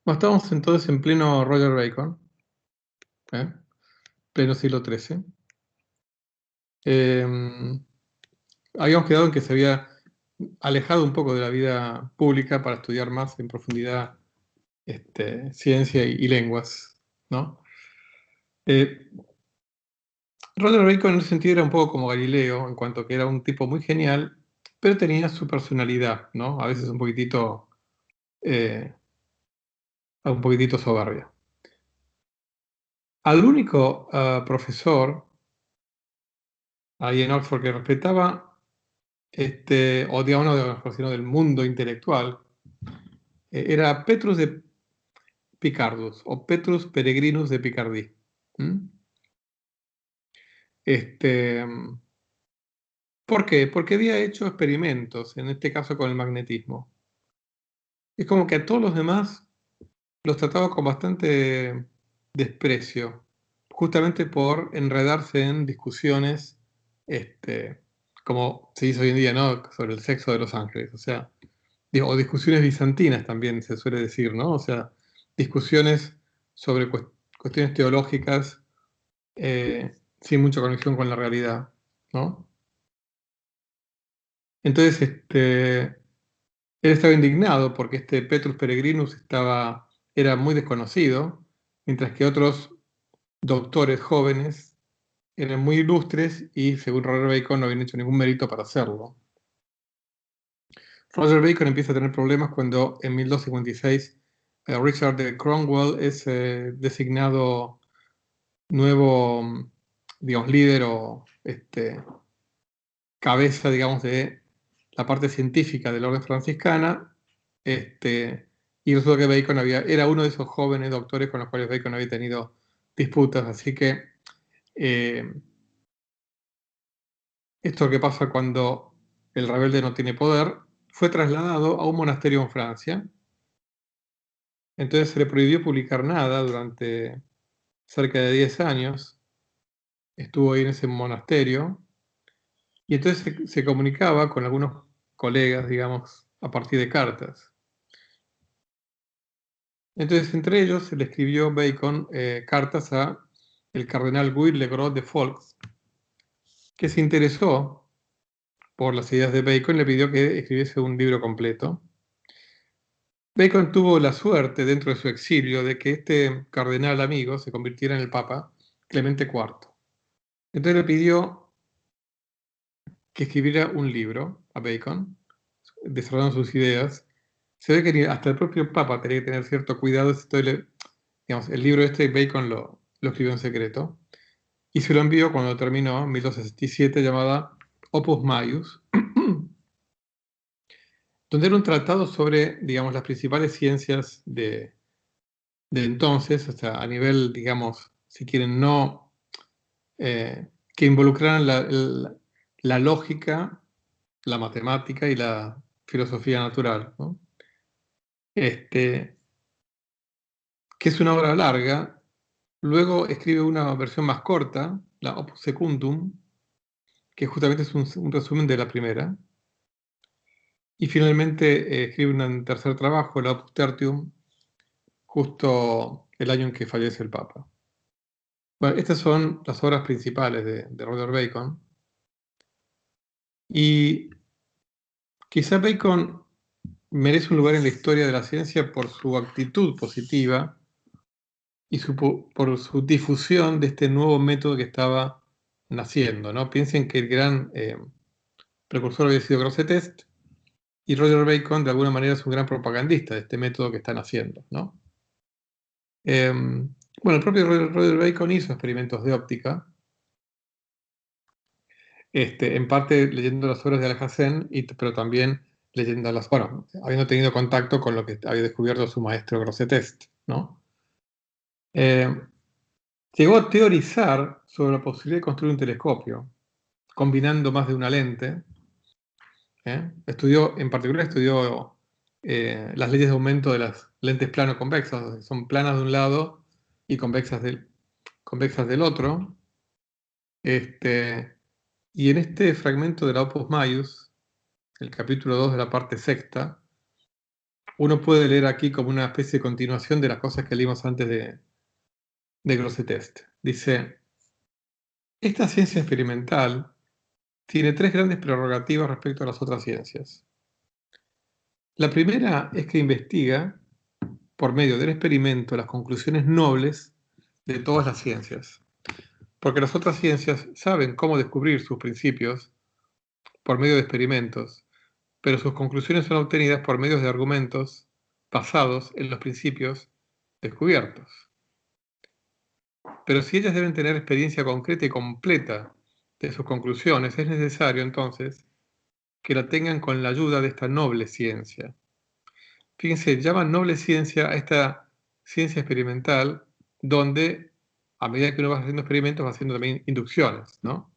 Bueno, estamos entonces en pleno Roger Bacon, ¿eh? Pleno siglo XIII. Habíamos quedado en que se había alejado un poco de la vida pública para estudiar más en profundidad ciencia y lenguas, ¿no? Eh, Roger Bacon en ese sentido era un poco como Galileo, en cuanto que era un tipo muy genial, pero tenía su personalidad, ¿no? A veces eh, un poquitito soberbia. Al único profesor ahí en Oxford que respetaba, o digamos, no de Oxford, sino del mundo intelectual, era Petrus de Picardus, o Petrus Peregrinus de Picardie. ¿Mm? Este, ¿Por qué? Porque había hecho experimentos, en este caso con el magnetismo. Es como que a todos los demás los trataba con bastante desprecio, justamente por enredarse en discusiones, como se dice hoy en día, ¿no? Sobre el sexo de los ángeles. O sea, o discusiones bizantinas también se suele decir, ¿no? O sea, discusiones sobre cuestiones teológicas sin mucha conexión con la realidad, ¿no? Entonces, él estaba indignado porque este Petrus Peregrinus era muy desconocido, mientras que otros doctores jóvenes eran muy ilustres y, según Roger Bacon, no habían hecho ningún mérito para hacerlo. Roger Bacon empieza a tener problemas cuando en 1256 Richard de Cromwell es designado nuevo, digamos, líder o cabeza, digamos, de la parte científica del orden franciscana, y resulta que Bacon era uno de esos jóvenes doctores con los cuales Bacon había tenido disputas, así que esto que pasa cuando el rebelde no tiene poder, fue trasladado a un monasterio en Francia. Entonces se le prohibió publicar nada durante cerca de 10 años. Estuvo ahí en ese monasterio. Y entonces se comunicaba con algunos colegas, digamos, a partir de cartas. Entonces, entre ellos, se le escribió Bacon cartas a el cardenal Guy Legros de Foix, que se interesó por las ideas de Bacon y le pidió que escribiese un libro completo. Bacon tuvo la suerte, dentro de su exilio, de que este cardenal amigo se convirtiera en el Papa Clemente IV. Entonces le pidió que escribiera un libro a Bacon, desarrollando sus ideas. Se ve que hasta el propio Papa tenía que tener cierto cuidado. Digamos, el libro Bacon lo escribió en secreto y se lo envió cuando terminó, en 1267, llamada Opus Maius, donde era un tratado sobre, digamos, las principales ciencias de entonces, o sea, a nivel, digamos, si quieren, no, que involucraran la lógica, la matemática y la filosofía natural, ¿no? Que es una obra larga. Luego escribe una versión más corta, la Opus Secundum, que justamente es un resumen de la primera. Y finalmente escribe un tercer trabajo, la Opus Tertium, justo el año en que fallece el Papa. Bueno, estas son las obras principales de Roger Bacon. Y quizá Bacon merece un lugar en la historia de la ciencia por su actitud positiva y por su difusión de este nuevo método que estaba naciendo, ¿no? Piensen que el gran precursor había sido Grosseteste y Roger Bacon de alguna manera es un gran propagandista de este método que están haciendo, ¿no? Bueno, el propio Roger Bacon hizo experimentos de óptica, en parte leyendo las obras de Alhazen, pero también bueno, habiendo tenido contacto con lo que había descubierto su maestro Grosseteste, ¿no? Eh, Llegó a teorizar sobre la posibilidad de construir un telescopio, combinando más de una lente. En particular estudió las leyes de aumento de las lentes plano-convexas, que son planas de un lado y convexas del otro. Y en este fragmento de la Opus Maius, el capítulo 2 de la parte sexta, uno puede leer aquí como una especie de continuación de las cosas que leímos antes de Grosseteste. Dice, esta ciencia experimental tiene tres grandes prerrogativas respecto a las otras ciencias. La primera es que investiga, por medio del experimento, las conclusiones nobles de todas las ciencias. Porque las otras ciencias saben cómo descubrir sus principios por medio de experimentos, pero sus conclusiones son obtenidas por medio de argumentos basados en los principios descubiertos. Pero si ellas deben tener experiencia concreta y completa de sus conclusiones, es necesario entonces que la tengan con la ayuda de esta noble ciencia. Fíjense, llaman noble ciencia a esta ciencia experimental donde a medida que uno va haciendo experimentos va haciendo también inducciones, ¿no?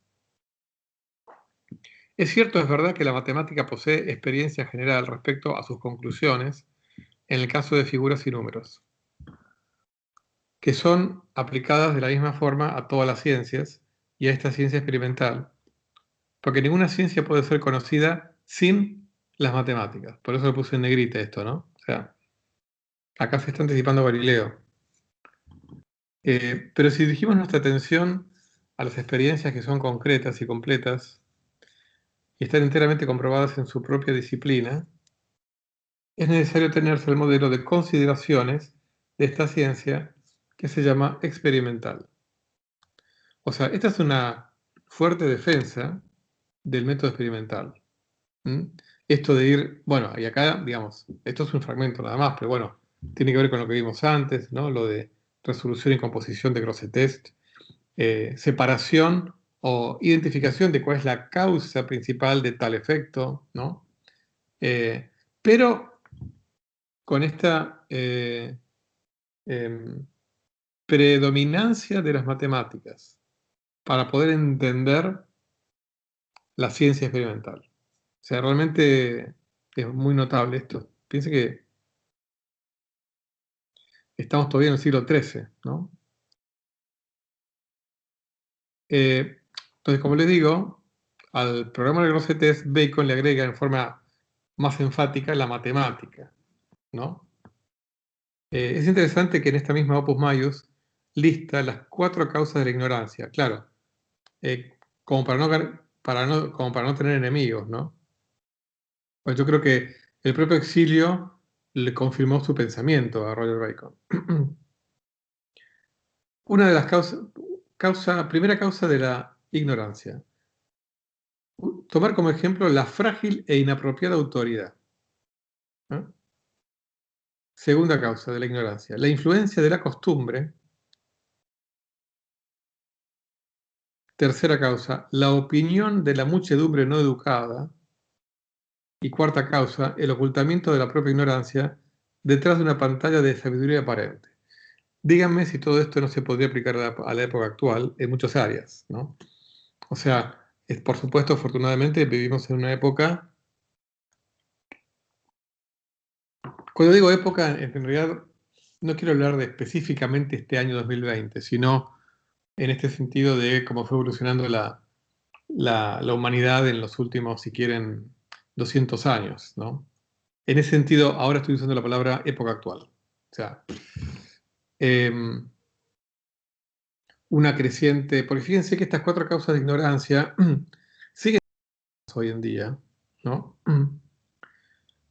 Es cierto, es verdad que la matemática posee experiencia general respecto a sus conclusiones en el caso de figuras y números, que son aplicadas de la misma forma a todas las ciencias y a esta ciencia experimental, porque ninguna ciencia puede ser conocida sin las matemáticas. Por eso lo puse en negrita esto, ¿no? O sea, acá se está anticipando Galileo. Pero si dirigimos nuestra atención a las experiencias que son concretas y completas y están enteramente comprobadas en su propia disciplina, es necesario tenerse el modelo de consideraciones de esta ciencia que se llama experimental. O sea, esta es una fuerte defensa del método experimental. ¿Mm? Esto de ir, bueno, y acá, digamos, esto es un fragmento nada más, pero bueno, tiene que ver con lo que vimos antes, ¿no? Lo de resolución y composición de Grosseteste, separación o identificación de cuál es la causa principal de tal efecto, ¿no? Pero con esta em, predominancia de las matemáticas para poder entender la ciencia experimental. O sea, realmente es muy notable esto. Piense que estamos todavía en el siglo XIII, ¿no? Entonces, como les digo, al programa de Grosseteste, Bacon le agrega en forma más enfática la matemática, ¿no? Es interesante que en esta misma Opus Maius lista las 4 causas de la ignorancia, claro, como como para no tener enemigos, ¿no? Pues yo creo que el propio exilio le confirmó su pensamiento a Roger Bacon. Una de las primera causa de la ignorancia. Tomar como ejemplo la frágil e inapropiada autoridad. ¿No? Segunda causa de la ignorancia. La influencia de la costumbre. Tercera causa, la opinión de la muchedumbre no educada. Y cuarta causa, el ocultamiento de la propia ignorancia detrás de una pantalla de sabiduría aparente. Díganme si todo esto no se podría aplicar a la época actual en muchas áreas, ¿no? O sea, por supuesto, afortunadamente vivimos en una época. Cuando digo época, en realidad no quiero hablar de específicamente este año 2020, sino en este sentido de cómo fue evolucionando la humanidad en los últimos, si quieren, 200 años, ¿no? En ese sentido, ahora estoy usando la palabra época actual. O sea, em, una creciente, porque fíjense que estas 4 causas de ignorancia siguen hoy en día, ¿no?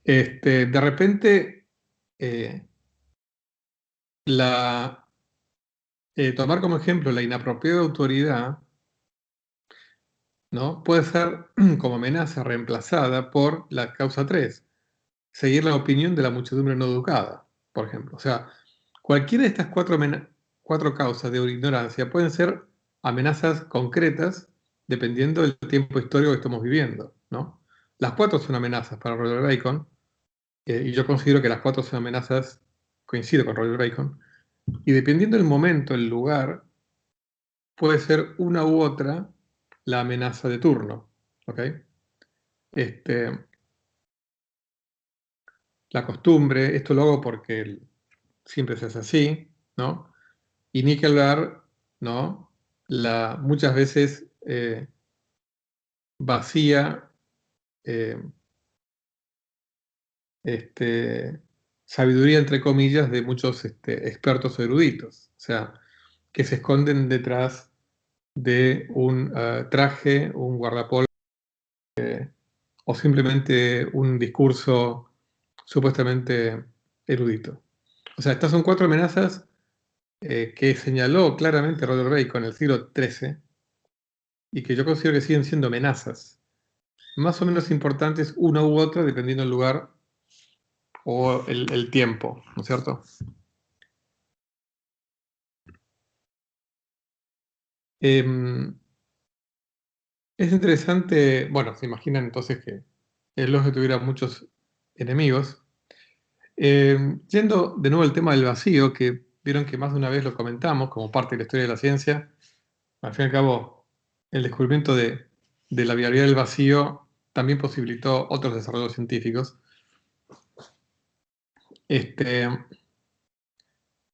De repente, eh, tomar como ejemplo la inapropiada autoridad, ¿no? Puede ser como amenaza reemplazada por la causa 3, seguir la opinión de la muchedumbre no educada, por ejemplo. O sea, cualquiera de estas 4 causas de ignorancia pueden ser amenazas concretas dependiendo del tiempo histórico que estamos viviendo, ¿no? Las 4 son amenazas para Roger Bacon, y yo considero que las 4 son amenazas, coincido con Roger Bacon, y dependiendo del momento, el lugar, puede ser una u otra la amenaza de turno, ¿ok? La costumbre, esto lo hago porque siempre se hace así, ¿no? Y ni que hablar, ¿no? Muchas veces vacía, eh, este, sabiduría, entre comillas, de muchos expertos o eruditos. O sea, que se esconden detrás de un traje, un guardapolvo, o simplemente un discurso supuestamente erudito. O sea, estas son 4 amenazas que señaló claramente Roger Bacon en el siglo XIII y que yo considero que siguen siendo amenazas, más o menos importantes una u otra dependiendo del lugar o el tiempo, ¿no es cierto? Eh, es interesante, bueno, se imaginan entonces que el Loge tuviera muchos enemigos. Yendo de nuevo al tema del vacío, que vieron que más de una vez lo comentamos como parte de la historia de la ciencia, al fin y al cabo, el descubrimiento de la viabilidad del vacío también posibilitó otros desarrollos científicos. Este,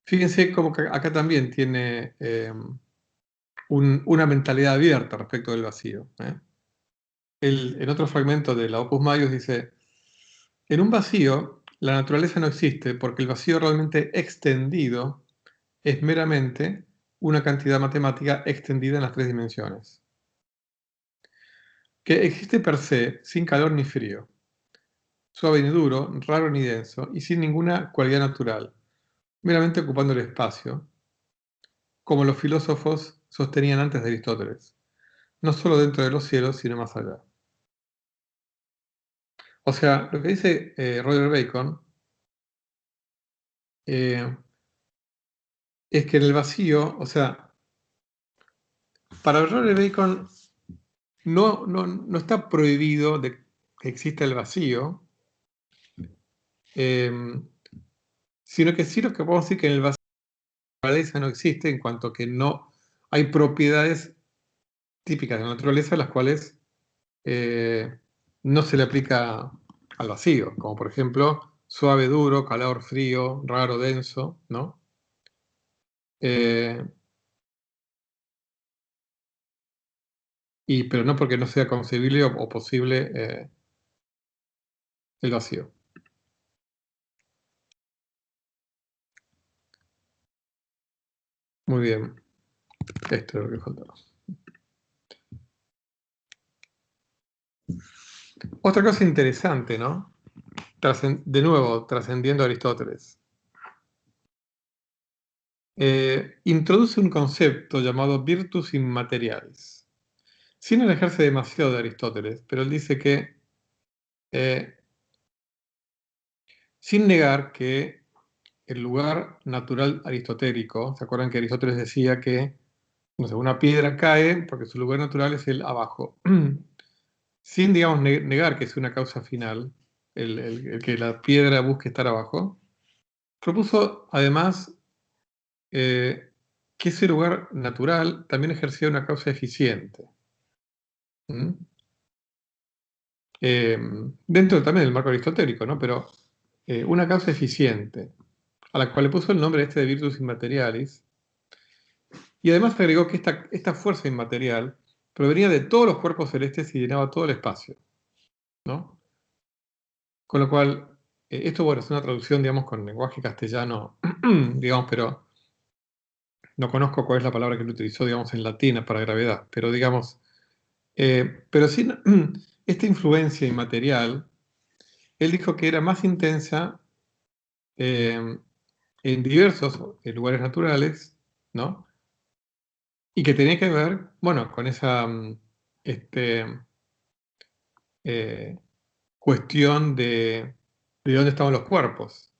Fíjense cómo que acá también tiene una mentalidad abierta respecto del vacío. En otro fragmento de la Opus Maius dice, en un vacío, la naturaleza no existe porque el vacío realmente extendido es meramente una cantidad matemática extendida en las 3 dimensiones, que existe per se sin calor ni frío, suave ni duro, raro ni denso, y sin ninguna cualidad natural, meramente ocupando el espacio, como los filósofos sostenían antes de Aristóteles, no solo dentro de los cielos, sino más allá. O sea, lo que dice Roger Bacon eh, es que en el vacío, o sea, para Roger Bacon no está prohibido de que exista el vacío, eh, sino que sí lo que podemos decir que en el vacío la naturaleza no existe en cuanto que no hay propiedades típicas de la naturaleza las cuales no se le aplica al vacío, como por ejemplo suave, duro, calor, frío, raro, denso, ¿no? Eh, pero no porque no sea concebible o posible el vacío. Muy bien, esto es lo que faltaba. Otra cosa interesante, ¿no? De nuevo, trascendiendo a Aristóteles. Introduce un concepto llamado virtus immaterialis, sin alejarse demasiado de Aristóteles, pero él dice que, sin negar que el lugar natural aristotélico, ¿se acuerdan que Aristóteles decía que, no sé, una piedra cae porque su lugar natural es el abajo? Sin, digamos, negar que es una causa final, el que la piedra busque estar abajo, propuso además que ese lugar natural también ejercía una causa eficiente. ¿Mm? Dentro también del marco aristotélico, ¿no? Pero una causa eficiente, a la cual le puso el nombre este de virtus immaterialis, y además agregó que esta fuerza inmaterial provenía de todos los cuerpos celestes y llenaba todo el espacio, ¿no? Con lo cual, esto, bueno, es una traducción, digamos, con lenguaje castellano, digamos, pero no conozco cuál es la palabra que él utilizó, digamos, en latina para gravedad, pero digamos, pero sí, esta influencia inmaterial, él dijo que era más intensa eh, en diversos lugares naturales, ¿no? Y que tenía que ver, bueno, con esa este, eh, cuestión de dónde estaban los cuerpos.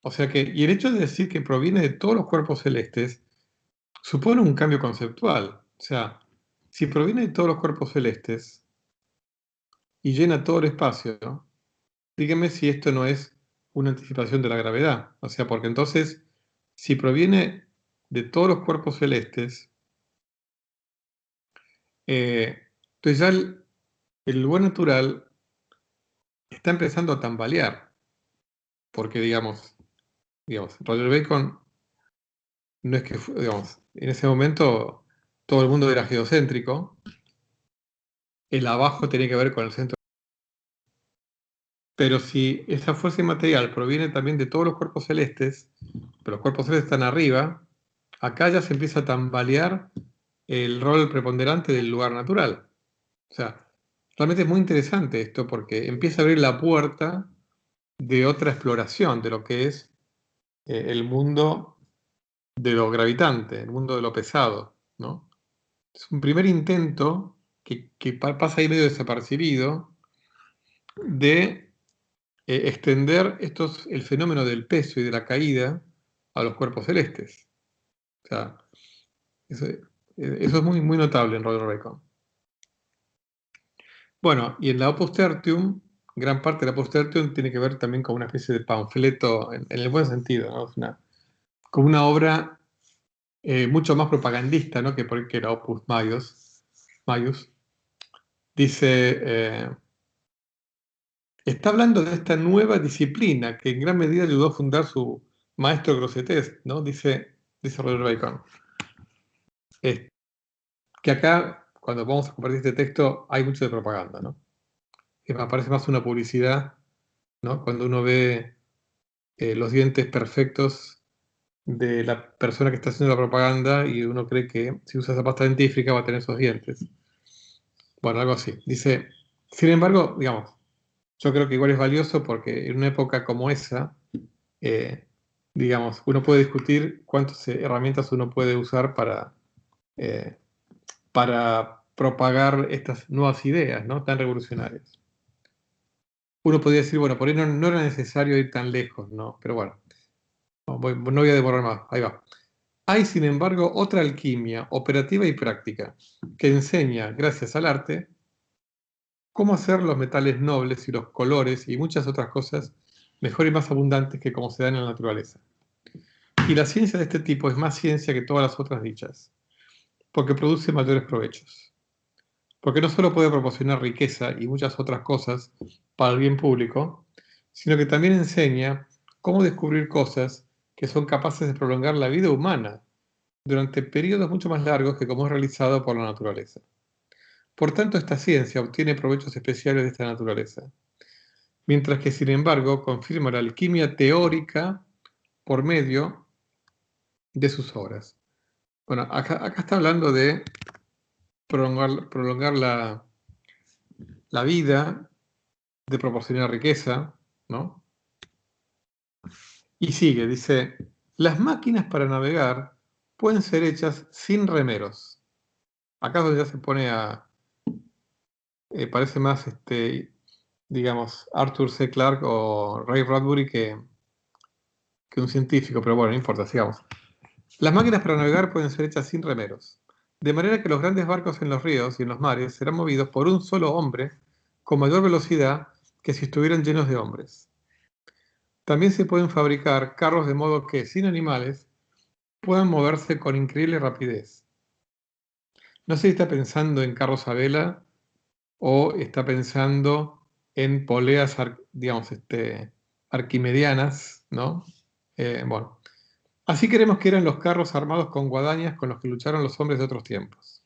O sea que, y el hecho de decir que proviene de todos los cuerpos celestes supone un cambio conceptual. O sea, si proviene de todos los cuerpos celestes y llena todo el espacio, dígame si esto no es una anticipación de la gravedad. O sea, porque entonces, si proviene de todos los cuerpos celestes, entonces ya el lugar natural está empezando a tambalear. Porque, digamos, Roger Bacon no es que, digamos, en ese momento todo el mundo era geocéntrico, el abajo tenía que ver con el centro. Pero si esa fuerza inmaterial proviene también de todos los cuerpos celestes, pero los cuerpos celestes están arriba, acá ya se empieza a tambalear el rol preponderante del lugar natural. O sea, realmente es muy interesante esto porque empieza a abrir la puerta de otra exploración de lo que es el mundo de lo gravitante, el mundo de lo pesado, ¿no? Es un primer intento que pasa ahí medio desapercibido de extender el fenómeno del peso y de la caída a los cuerpos celestes. O sea, eso es muy, muy notable en Roger Bacon. Bueno, y en la Opus Tertium, gran parte de la Opus Tertium tiene que ver también con una especie de panfleto, en el buen sentido, ¿no? Como una obra mucho más propagandista, ¿no? Que la Opus Maius. Dice, está hablando de esta nueva disciplina que en gran medida ayudó a fundar su maestro Grosseteste, ¿no? Dice Roger Bacon. Que acá, cuando vamos a compartir este texto, hay mucho de propaganda, ¿no? Parece más una publicidad, ¿no? Cuando uno ve los dientes perfectos de la persona que está haciendo la propaganda y uno cree que si usa esa pasta dentífrica va a tener esos dientes. Bueno, algo así. Dice, sin embargo, digamos, yo creo que igual es valioso porque en una época como esa, eh, digamos, uno puede discutir cuántas herramientas uno puede usar eh, para propagar estas nuevas ideas, ¿no? Tan revolucionarias. Uno podría decir, bueno, por ahí no era necesario ir tan lejos, ¿no? Pero bueno, no voy a demorar más, ahí va. Hay, sin embargo, otra alquimia operativa y práctica que enseña, gracias al arte, cómo hacer los metales nobles y los colores y muchas otras cosas mejor y más abundantes que como se dan en la naturaleza. Y la ciencia de este tipo es más ciencia que todas las otras dichas, porque produce mayores provechos. Porque no solo puede proporcionar riqueza y muchas otras cosas para el bien público, sino que también enseña cómo descubrir cosas que son capaces de prolongar la vida humana durante periodos mucho más largos que como es realizado por la naturaleza. Por tanto, esta ciencia obtiene provechos especiales de esta naturaleza, mientras que, sin embargo, confirma la alquimia teórica por medio de sus obras. Bueno, acá está hablando de prolongar la vida, de proporcionar riqueza, ¿no? Y sigue, dice, las máquinas para navegar pueden ser hechas sin remeros. Acá es donde ya se pone parece más, digamos, Arthur C. Clarke o Ray Bradbury que un científico, pero bueno, no importa, sigamos. Las máquinas para navegar pueden ser hechas sin remeros, de manera que los grandes barcos en los ríos y en los mares serán movidos por un solo hombre con mayor velocidad que si estuvieran llenos de hombres. También se pueden fabricar carros de modo que, sin animales, puedan moverse con increíble rapidez. No sé si está pensando en carros a vela o está pensando en poleas, digamos, arquimedianas, ¿no? Bueno, así creemos que eran los carros armados con guadañas con los que lucharon los hombres de otros tiempos.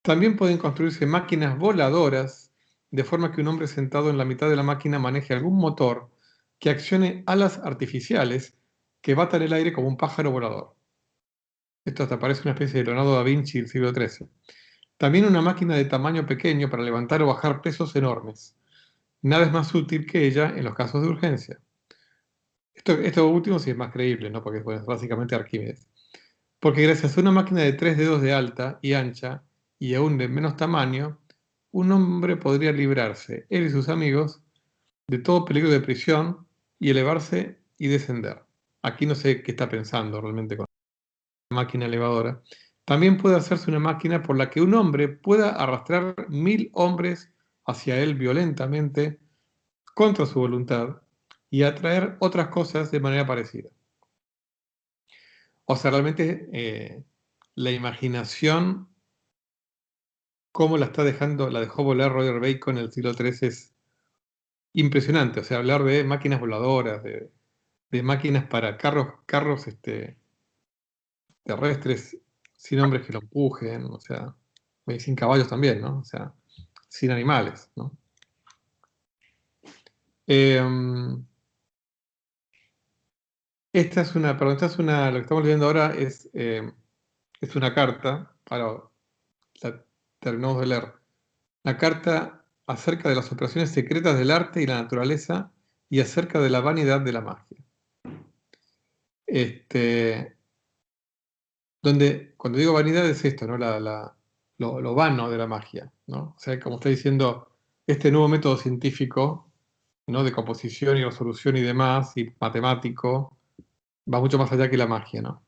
También pueden construirse máquinas voladoras, de forma que un hombre sentado en la mitad de la máquina maneje algún motor que accione alas artificiales que batan el aire como un pájaro volador. Esto hasta parece una especie de Leonardo da Vinci del siglo XIII. También una máquina de tamaño pequeño para levantar o bajar pesos enormes. Nada es más útil que ella en los casos de urgencia. Esto último sí es más creíble, ¿no? Porque es básicamente Arquímedes. Porque gracias a una máquina de 3 dedos de alta y ancha, y aún de menos tamaño, un hombre podría librarse, él y sus amigos, de todo peligro de prisión y elevarse y descender. Aquí no sé qué está pensando realmente con la máquina elevadora. También puede hacerse una máquina por la que un hombre pueda arrastrar 1000 hombres hacia él violentamente, contra su voluntad, y atraer otras cosas de manera parecida. O sea, realmente la imaginación, cómo la dejó volar Roger Bacon en el siglo XIII es impresionante. O sea, hablar de máquinas voladoras, de máquinas para carros terrestres sin hombres que lo empujen, o sea, y sin caballos también, ¿no? O sea, sin animales, ¿no? Esta es una, perdón, lo que estamos leyendo ahora es una carta, ahora la terminamos de leer, la carta acerca de las operaciones secretas del arte y la naturaleza y acerca de la vanidad de la magia. Donde, cuando digo vanidad es esto, ¿no? Lo vano de la magia, ¿no? O sea, como está diciendo, este nuevo método científico, ¿no? De composición y resolución y demás, y matemático, va mucho más allá que la magia, ¿no?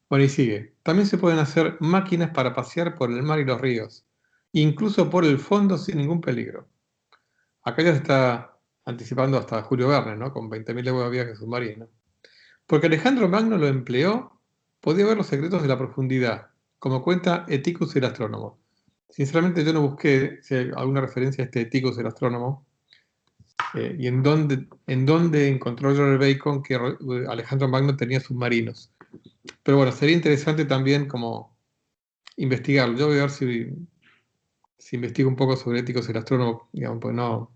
Bueno, y sigue. También se pueden hacer máquinas para pasear por el mar y los ríos, incluso por el fondo sin ningún peligro. Acá ya se está anticipando hasta Julio Verne, ¿no? Con 20.000 leguas de viaje submarino. Porque Alejandro Magno lo empleó, podía ver los secretos de la profundidad, como cuenta Eticus el astrónomo. Sinceramente yo no busqué si hay alguna referencia a este Eticus el astrónomo, y en dónde encontró George Bacon que Alejandro Magno tenía submarinos. Pero bueno, sería interesante también como investigarlo. Yo voy a ver si investigo un poco sobre Eticus el astrónomo, digamos, pues no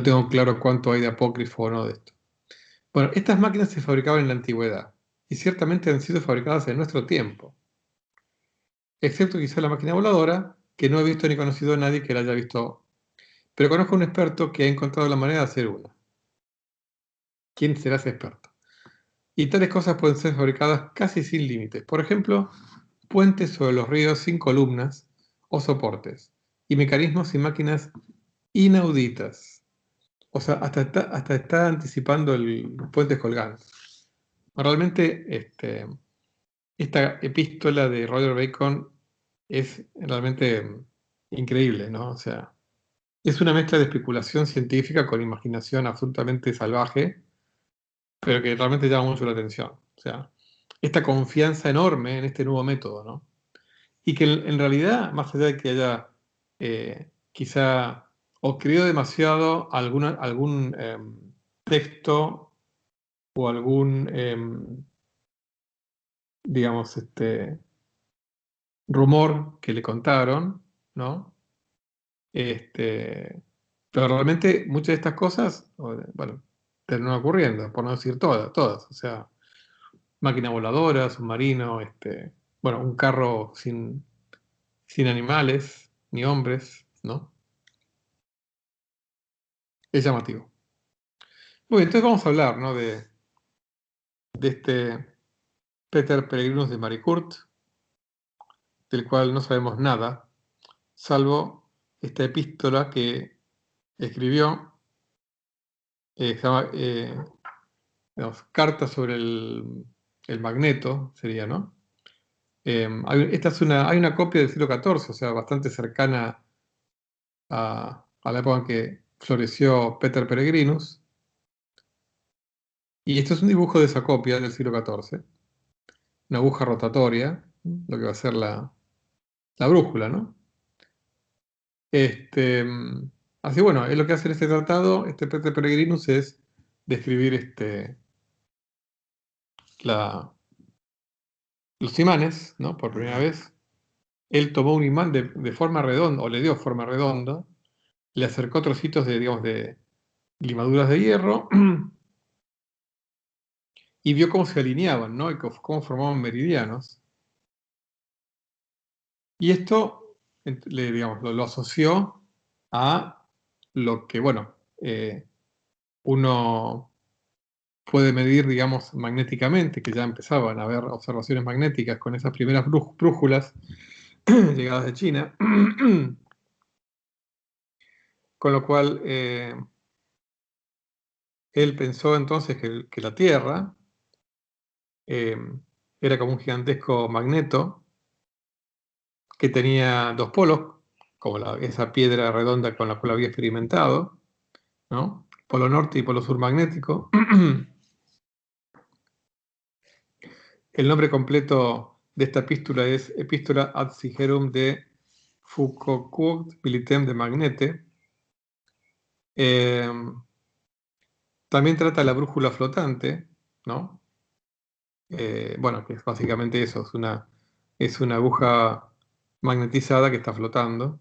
tengo claro cuánto hay de apócrifo o no de esto. Bueno, estas máquinas se fabricaban en la antigüedad y ciertamente han sido fabricadas en nuestro tiempo, excepto quizá la máquina voladora, que no he visto ni conocido a nadie que la haya visto, pero conozco a un experto que ha encontrado la manera de hacer una. ¿Quién será ese experto? Y tales cosas pueden ser fabricadas casi sin límites. Por ejemplo, puentes sobre los ríos sin columnas o soportes, y mecanismos y máquinas inauditas. O sea, hasta está anticipando el puentes colgantes. Realmente, esta epístola de Roger Bacon es realmente increíble, ¿no? O sea, es una mezcla de especulación científica con imaginación absolutamente salvaje, pero que realmente llama mucho la atención. O sea, esta confianza enorme en este nuevo método, ¿no? Y que en realidad, más allá de que haya quizá o creído demasiado algún texto o algún, digamos, rumor que le contaron, ¿no? Pero realmente muchas de estas cosas, bueno, terminaron ocurriendo, por no decir todas. O sea, máquina voladora, submarino, bueno, un carro sin animales, ni hombres, ¿no? Es llamativo. Muy bien, entonces vamos a hablar, ¿no? De este Peter Peregrinus de Maricourt, del cual no sabemos nada, salvo esta epístola que escribió, se llama digamos, Cartas sobre el magneto, sería, ¿no? Hay una copia del siglo XIV, o sea, bastante cercana a la época en que floreció Peter Peregrinus. Y esto es un dibujo de esa copia del siglo XIV, una aguja rotatoria, lo que va a ser la brújula, ¿no? Así bueno, es lo que hace en este tratado, Peter Peregrinus, es describir los imanes, ¿no? Por primera vez. Él tomó un imán de forma redonda, o le dio forma redonda, le acercó trocitos de, digamos, de limaduras de hierro y vio cómo se alineaban, ¿no? Y cómo formaban meridianos. Y esto, digamos, lo asoció a lo que, bueno, uno puede medir, digamos, magnéticamente, que ya empezaban a haber observaciones magnéticas con esas primeras brújulas llegadas de China. Con lo cual, él pensó entonces que la Tierra eh, era como un gigantesco magneto que tenía dos polos, como esa piedra redonda con la cual había experimentado, ¿no? Polo norte y polo sur magnético. El nombre completo de esta epístola es Epístola ad Sigerum de Foucault Militem de Magnete. También trata la brújula flotante, ¿no? Bueno, que es básicamente eso, es una aguja magnetizada que está flotando.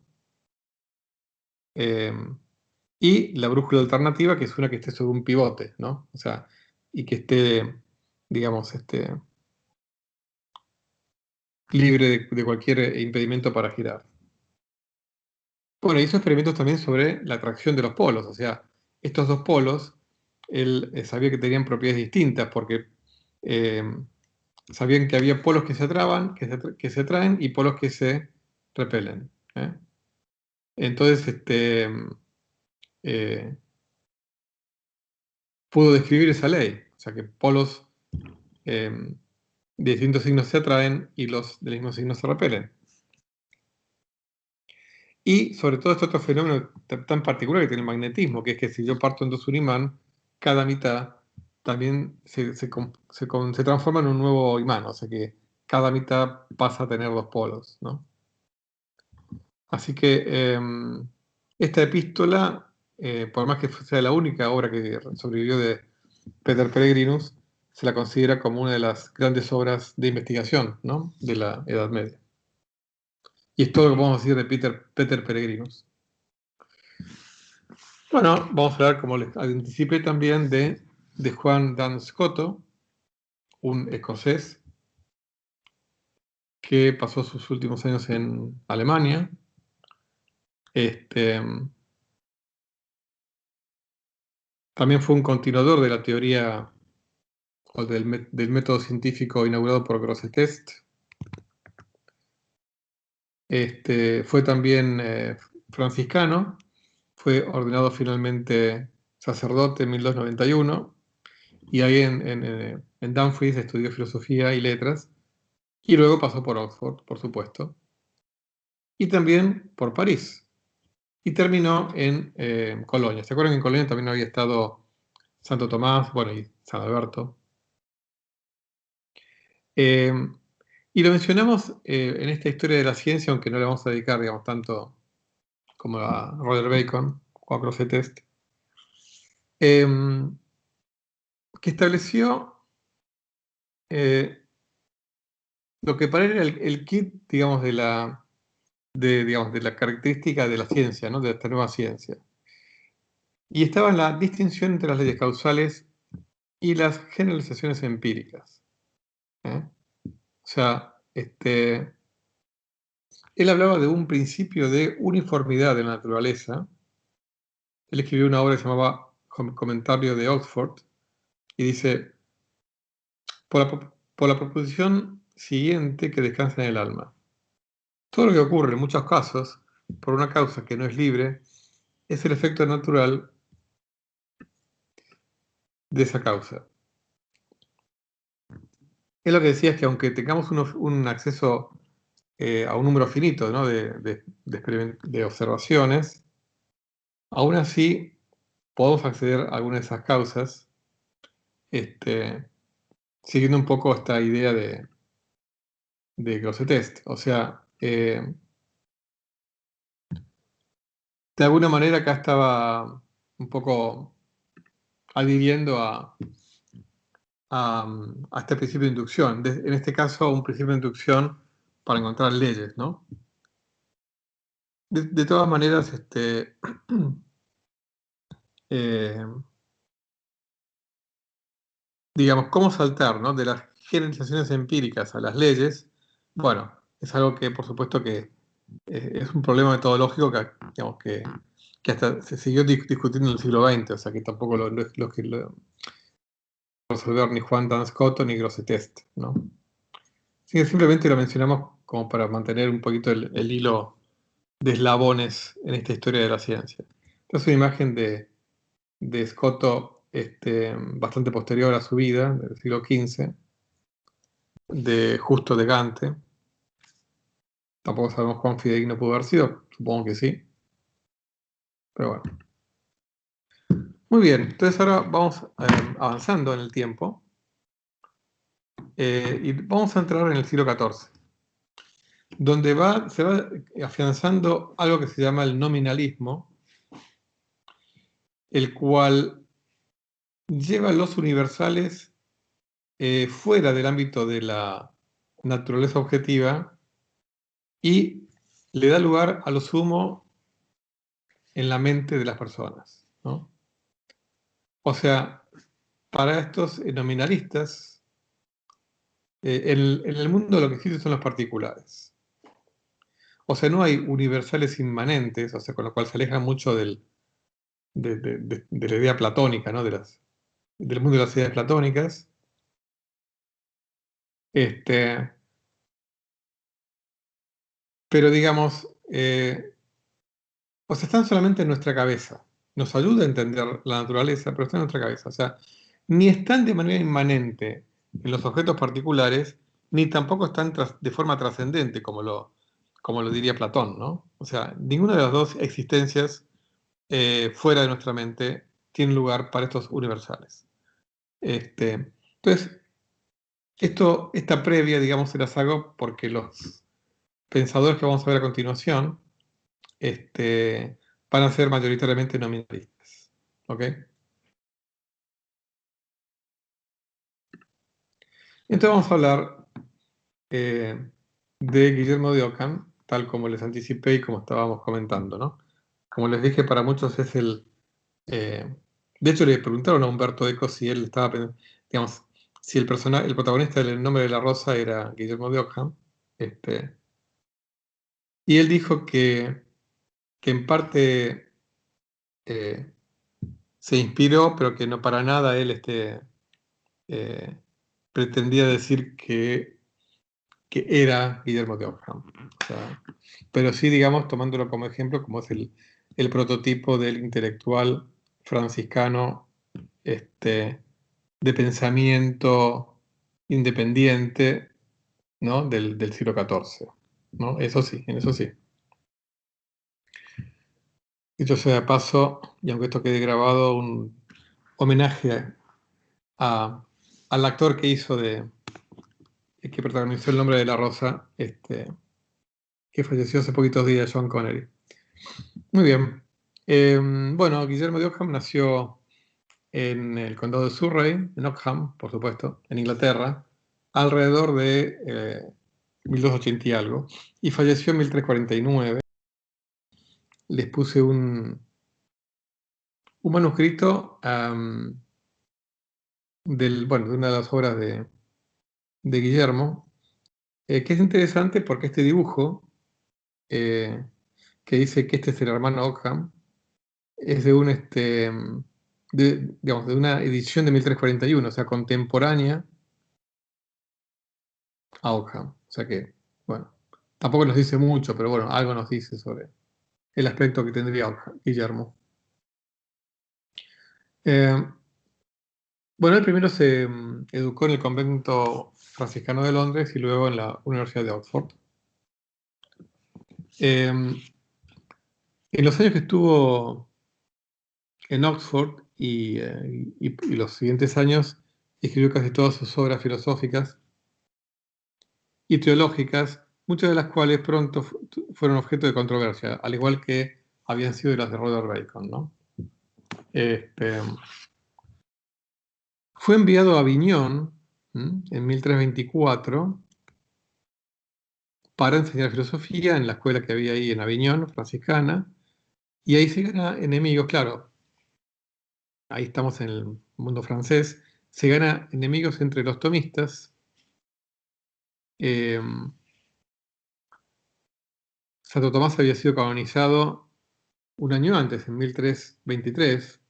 y la brújula alternativa, que es una que esté sobre un pivote, ¿no? O sea, y que esté, digamos, libre de cualquier impedimento para girar. Bueno, hizo experimentos también sobre la atracción de los polos, o sea, estos dos polos, él sabía que tenían propiedades distintas, porque eh, sabían que había polos que se atraen, que se atraen y polos que se repelen. Entonces, eh, pudo describir esa ley, o sea, que polos eh, de distintos signos se atraen y los del mismo signo se repelen. Y sobre todo este otro fenómeno tan particular que tiene el magnetismo, que es que si yo parto en dos un imán, cada mitad también se transforma en un nuevo imán, o sea que cada mitad pasa a tener dos polos, ¿no? Así que esta epístola, por más que sea la única obra que sobrevivió de Peter Peregrinus, se la considera como una de las grandes obras de investigación, ¿no?, de la Edad Media. Y es todo lo que podemos decir de Peter Peregrinus. Bueno, vamos a hablar, como les anticipé también, de Juan Duns Scoto, un escocés que pasó sus últimos años en Alemania. También fue un continuador de la teoría o del método científico inaugurado por Grosseteste. Fue también franciscano, fue ordenado finalmente sacerdote en 1291 y ahí en Dumfries estudió filosofía y letras y luego pasó por Oxford, por supuesto, y también por París y terminó en Colonia. ¿Se acuerdan que en Colonia también había estado Santo Tomás, bueno, y San Alberto? Y lo mencionamos en esta historia de la ciencia, aunque no le vamos a dedicar, digamos, tanto como a Roger Bacon o a Grosseteste, que estableció lo que para él era el kit, digamos, digamos, de la característica de la ciencia, ¿no?, de esta nueva ciencia. Y estaba en la distinción entre las leyes causales y las generalizaciones empíricas. O sea, él hablaba de un principio de uniformidad de la naturaleza. Él escribió una obra que se llamaba Comentario de Oxford y dice, por la proposición siguiente que descansa en el alma. Todo lo que ocurre en muchos casos, por una causa que no es libre, es el efecto natural de esa causa. Él lo que decía es que aunque tengamos un acceso a un número finito, ¿no?, de observaciones, aún así podemos acceder a algunas de esas causas, siguiendo un poco esta idea de Grosseteste. O sea, de alguna manera acá estaba un poco adhiriendo a este principio de inducción. En este caso, un principio de inducción para encontrar leyes, ¿no? De todas maneras, digamos, cómo saltar, ¿no?, de las generalizaciones empíricas a las leyes, bueno, es algo que por supuesto que es un problema metodológico digamos, que hasta se siguió discutiendo en el siglo XX, o sea que tampoco lo resolver ni Juan Duns Scoto ni Grosseteste, ¿no? Así que simplemente lo mencionamos como para mantener un poquito el hilo de eslabones en esta historia de la ciencia. Esta es una imagen de Scoto bastante posterior a su vida, del siglo XV, de Justo de Gante. Tampoco sabemos cuán fidedigno pudo haber sido, supongo que sí. Pero bueno. Muy bien, entonces ahora vamos avanzando en el tiempo y vamos a entrar en el siglo XIV, donde se va afianzando algo que se llama el nominalismo, el cual lleva los universales fuera del ámbito de la naturaleza objetiva y le da lugar a lo sumo en la mente de las personas, ¿no? O sea, para estos nominalistas, en el mundo lo que existe son los particulares. O sea, no hay universales inmanentes, o sea, con lo cual se aleja mucho de la idea platónica, ¿no? Del mundo de las ideas platónicas. Pero digamos, o sea, están solamente en nuestra cabeza. Nos ayuda a entender la naturaleza, pero está en nuestra cabeza. O sea, ni están de manera inmanente en los objetos particulares, ni tampoco están de forma trascendente, como lo diría Platón, ¿no? O sea, ninguna de las dos existencias fuera de nuestra mente tiene lugar para estos universales. Entonces, esta previa, digamos, se las hago porque los pensadores que vamos a ver a continuación van a ser mayoritariamente nominalistas. ¿Ok? Entonces vamos a hablar de Guillermo de Ockham, tal como les anticipé y como estábamos comentando, ¿no? Como les dije, para muchos es de hecho, le preguntaron a Humberto Eco si él estaba, digamos, si el protagonista del Nombre de la Rosa era Guillermo de Ockham, y él dijo que en parte eh, se inspiró, pero que no para nada él eh, pretendía decir que era Guillermo de Ockham. O sea, pero sí, digamos, tomándolo como ejemplo, como es el prototipo del intelectual franciscano de pensamiento independiente, ¿no? del siglo XIV. ¿No? Eso sí, en eso sí. Dicho sea de paso, y aunque esto quede grabado, un homenaje al actor que hizo que protagonizó El Nombre de la Rosa, que falleció hace poquitos días, John Connery. Muy bien. Bueno, Guillermo de Ockham nació en el condado de Surrey, en Ockham, por supuesto, en Inglaterra, alrededor de 1280 y algo, y falleció en 1349. Les puse un manuscrito bueno, de una de las obras de Guillermo, que es interesante porque este dibujo, eh, que dice que este es el hermano Ockham, es digamos, de una edición de 1341, o sea, contemporánea a Ockham. O sea que, bueno, tampoco nos dice mucho, pero bueno, algo nos dice sobre el aspecto que tendría Guillermo. Eh, bueno, él primero se educó en el convento franciscano de Londres y luego en la Universidad de Oxford. En los años que estuvo en Oxford y los siguientes años, escribió casi todas sus obras filosóficas y teológicas, muchas de las cuales pronto fueron objeto de controversia, al igual que habían sido las de Robert Bacon, ¿no? Este, Fue enviado a Aviñón en 1324 para enseñar filosofía en la escuela que había ahí en Aviñón, franciscana, y ahí se gana enemigos, claro, ahí estamos en el mundo francés, se gana enemigos entre los tomistas. eh, Santo Tomás había sido canonizado un año antes, en 1323,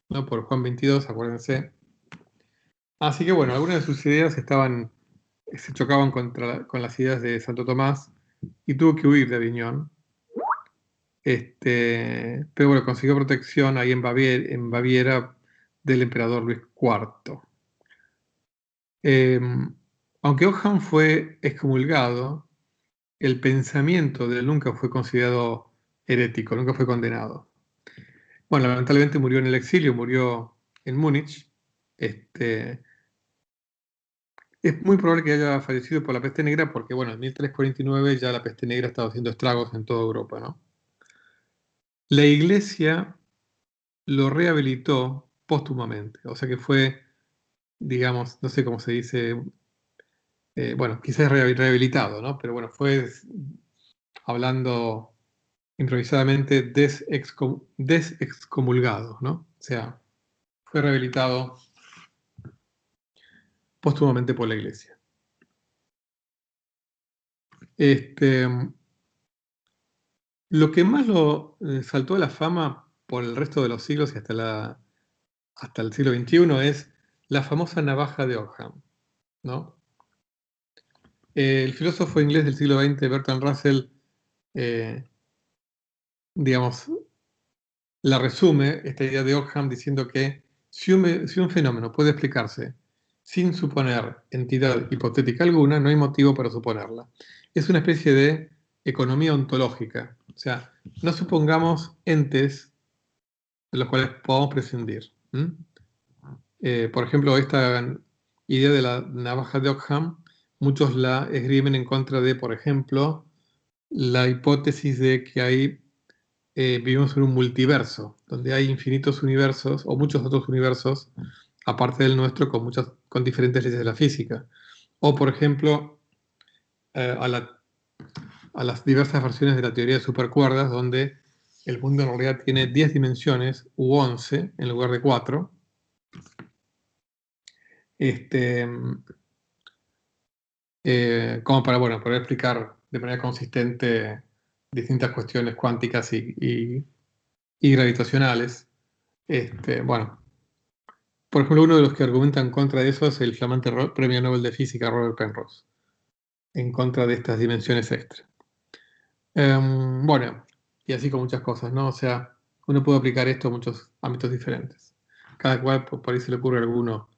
¿no? Por Juan XXII, acuérdense. Así que bueno, algunas de sus ideas se chocaban con las ideas de Santo Tomás y tuvo que huir de Aviñón. Pero bueno, consiguió protección ahí en Baviera del emperador Luis IV. Eh, Aunque Ockham fue excomulgado, el pensamiento de él nunca fue considerado herético, nunca fue condenado. Bueno, lamentablemente murió en el exilio, murió en Múnich. Es muy probable que haya fallecido por la peste negra porque, bueno, en 1349 ya la peste negra estaba haciendo estragos en toda Europa, ¿no? La iglesia lo rehabilitó póstumamente, o sea que fue, digamos, no sé cómo se dice, bueno, quizás rehabilitado, ¿no? Pero bueno, fue hablando improvisadamente desexcomulgado, ¿no? O sea, fue rehabilitado póstumamente por la Iglesia. Lo que más lo saltó a la fama por el resto de los siglos y hasta el siglo XXI es la famosa navaja de Ockham, ¿no? El filósofo inglés del siglo XX, Bertrand Russell, eh, digamos, la resume esta idea de Ockham diciendo que si un fenómeno puede explicarse sin suponer entidad hipotética alguna, no hay motivo para suponerla. Es una especie de economía ontológica. O sea, no supongamos entes de los cuales podamos prescindir. Por ejemplo, esta idea de la navaja de Ockham, muchos la esgrimen en contra de, por ejemplo, la hipótesis de que vivimos en un multiverso, donde hay infinitos universos o muchos otros universos, aparte del nuestro, con diferentes leyes de la física. O, por ejemplo, a las diversas versiones de la teoría de supercuerdas, donde el mundo en realidad tiene 10 dimensiones u 11 en lugar de 4. Como para, bueno, poder explicar de manera consistente distintas cuestiones cuánticas y gravitacionales. Bueno, por ejemplo, uno de los que argumenta en contra de eso es el flamante Premio Nobel de Física Robert Penrose, en contra de estas dimensiones extra. Bueno, y así con muchas cosas, ¿no? O sea, uno puede aplicar esto a muchos ámbitos diferentes. Cada cual por ahí se le ocurre alguno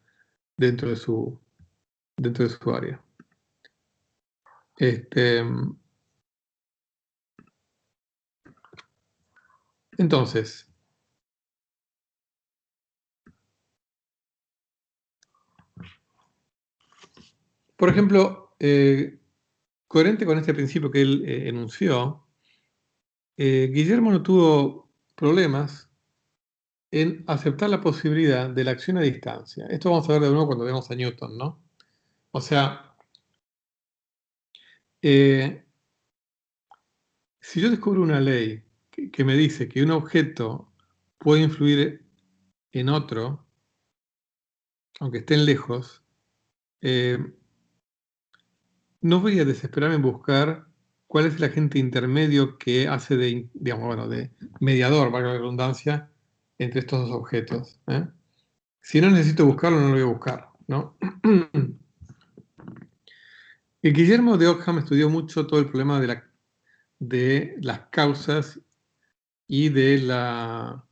dentro de su área. Entonces, por ejemplo, coherente con este principio que él enunció, Guillermo no tuvo problemas en aceptar la posibilidad de la acción a distancia. Esto vamos a ver de nuevo cuando vemos a Newton, ¿no? O sea, si yo descubro una ley que me dice que un objeto puede influir en otro, aunque estén lejos, no voy a desesperarme en buscar cuál es el agente intermedio que hace digamos, bueno, de mediador, valga la redundancia, entre estos dos objetos. Si no necesito buscarlo, no lo voy a buscar, ¿no? Y Guillermo de Ockham estudió mucho todo el problema de las causas y de la